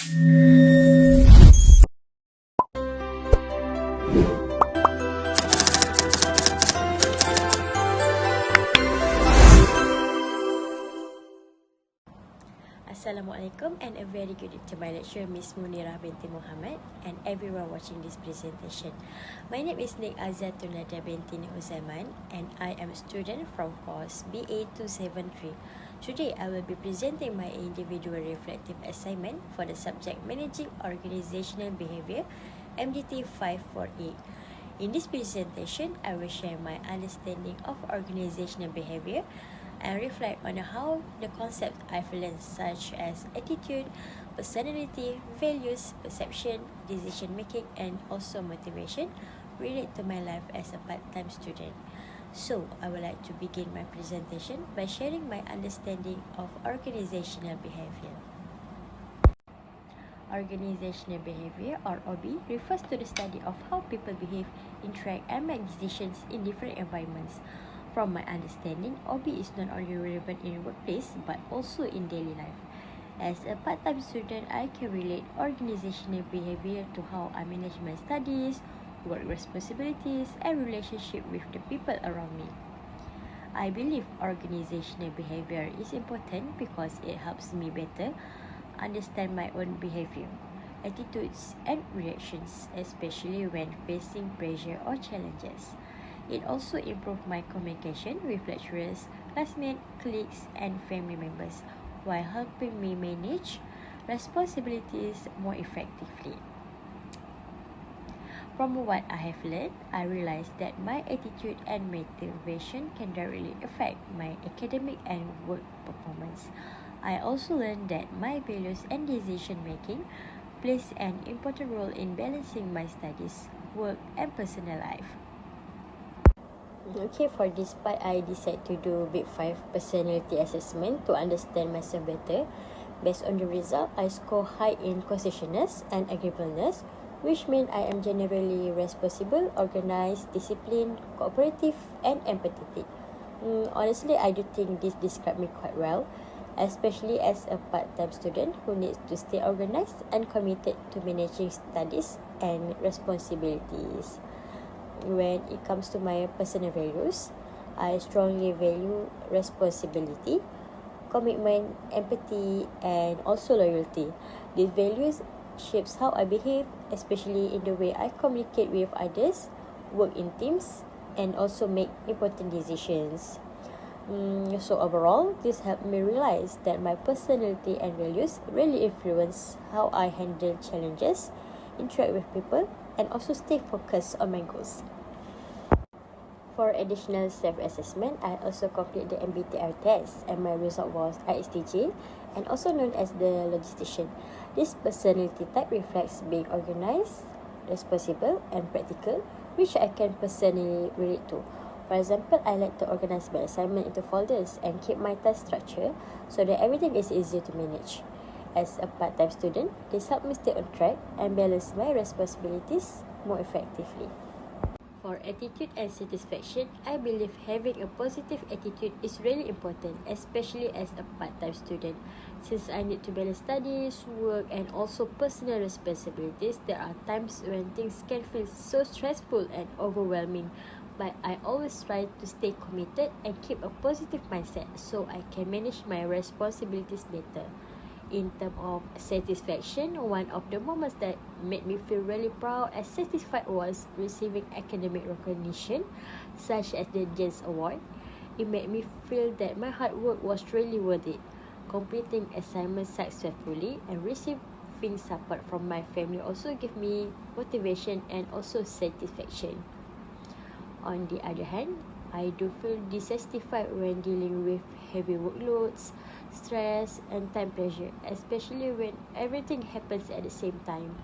Assalamualaikum and a very good day to my lecturer Miss Munirah binti Muhammad and everyone watching this presentation. My name is Nik Aziatul Nadia binti Uzaiman and I am a student from course BA273. Today I will be presenting my individual reflective assignment for the subject Managing Organizational Behavior MGT548. In this presentation, I will share my understanding of organizational behavior and reflect on how the concepts I've learned such as attitude, personality, values, perception, decision making and also motivation relate to my life as a part-time student. So, I would like to begin my presentation by sharing my understanding of organizational behavior. Organizational behavior, or OB, refers to the study of how people behave, interact and make decisions in different environments. From my understanding, OB is not only relevant in workplace but also in daily life. As a part-time student, I can relate organizational behavior to how I manage my studies, work responsibilities, and relationship with the people around me. I believe organizational behavior is important because it helps me better understand my own behavior, attitudes, and reactions, especially when facing pressure or challenges. It also improved my communication with lecturers, classmates, colleagues, and family members while helping me manage responsibilities more effectively. From what I have learned, I realized that my attitude and motivation can directly affect my academic and work performance. I also learned that my values and decision making plays an important role in balancing my studies, work, and personal life. Okay, for this part, I decided to do Big 5 personality assessment to understand myself better. Based on the result, I score high in conscientiousness and agreeableness, which means I am generally responsible, organized, disciplined, cooperative, and empathetic. Honestly, I do think this describes me quite well, especially as a part-time student who needs to stay organized and committed to managing studies and responsibilities. When it comes to my personal values, I strongly value responsibility, commitment, empathy, and also loyalty. These values shapes how I behave, especially in the way I communicate with others, work in teams, and also make important decisions. So overall, this helped me realize that my personality and values really influence how I handle challenges, interact with people, and also stay focused on my goals. For additional self-assessment, I also complete the MBTI test and my result was ISTJ and also known as the logistician. This personality type reflects being organized, responsible and practical, which I can personally relate to. For example, I like to organize my assignment into folders and keep my task structure so that everything is easier to manage. As a part-time student, this helped me stay on track and balance my responsibilities more effectively. For attitude and satisfaction, I believe having a positive attitude is really important, especially as a part-time student. Since I need to balance studies, work, and also personal responsibilities, there are times when things can feel so stressful and overwhelming. But I always try to stay committed and keep a positive mindset so I can manage my responsibilities better. In terms of satisfaction, one of the moments that made me feel really proud and satisfied was receiving academic recognition, such as the JANS Award. It made me feel that my hard work was really worth it. Completing assignments successfully and receiving support from my family also gave me motivation and also satisfaction. On the other hand, I do feel dissatisfied when dealing with heavy workloads, stress, and time pressure, especially when everything happens at the same time.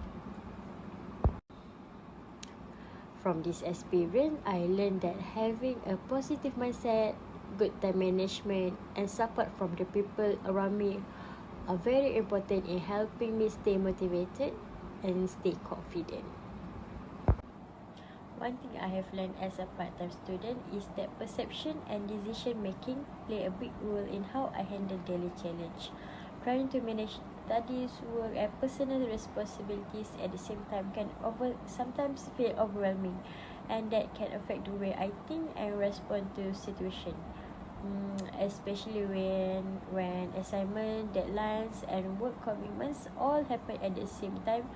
From this experience, I learned that having a positive mindset, good time management, and support from the people around me are very important in helping me stay motivated and stay confident. One thing I have learned as a part-time student is that perception and decision making play a big role in how I handle daily challenge. Trying to manage studies, work, and personal responsibilities at the same time can sometimes feel overwhelming, and that can affect the way I think and respond to situation. Especially when assignment, deadlines, and work commitments all happen at the same time,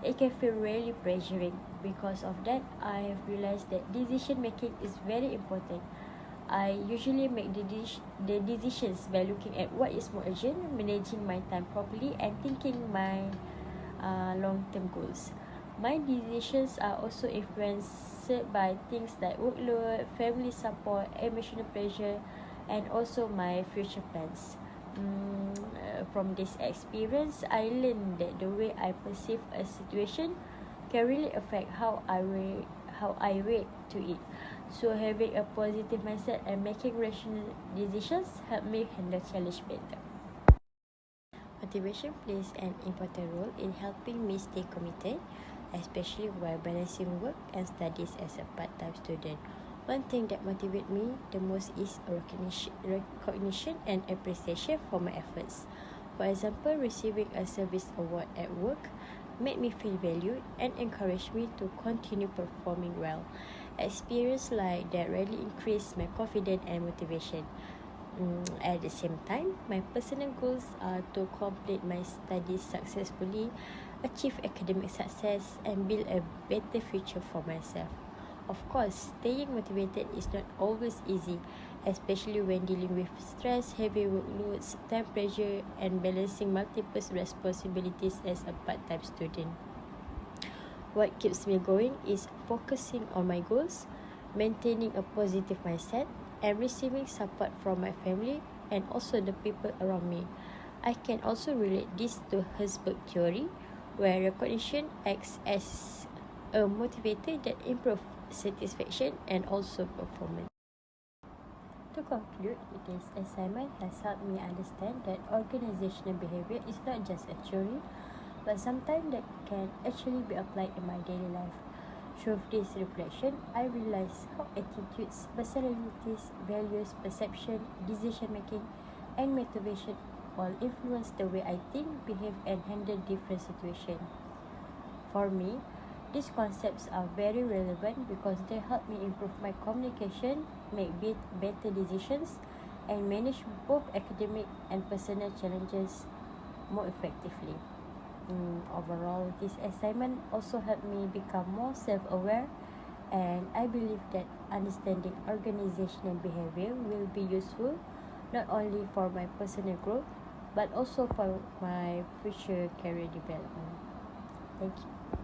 it can feel really pressuring. Because of that, I have realized that decision making is very important. I usually make the decisions by looking at what is more urgent, managing my time properly, and thinking my long-term goals. My decisions are also influenced by things like workload, family support, emotional pressure, and also my future plans. From this experience, I learned that the way I perceive a situation can really affect how I react to it. So having a positive mindset and making rational decisions help me handle challenge better. Motivation plays an important role in helping me stay committed, especially while balancing work and studies as a part-time student. One thing that motivates me the most is recognition and appreciation for my efforts. For example, receiving a service award at work made me feel valued and encouraged me to continue performing well. Experience like that really increased my confidence and motivation. At the same time, my personal goals are to complete my studies successfully, achieve academic success, and build a better future for myself. Of course, staying motivated is not always easy, especially when dealing with stress, heavy workloads, time pressure, and balancing multiple responsibilities as a part-time student. What keeps me going is focusing on my goals, maintaining a positive mindset, and receiving support from my family and also the people around me. I can also relate this to Herzberg theory, where recognition acts as a motivator that improves satisfaction and also performance. To conclude, this assignment has helped me understand that organizational behavior is not just a theory, but sometimes that can actually be applied in my daily life. Through this reflection, I realize how attitudes, personalities, values, perception, decision making, and motivation all influence the way I think, behave, and handle different situations. For me, these concepts are very relevant because they help me improve my communication, make better decisions, and manage both academic and personal challenges more effectively. Overall, this assignment also helped me become more self-aware, and I believe that understanding organizational behavior will be useful not only for my personal growth but also for my future career development. Thank you.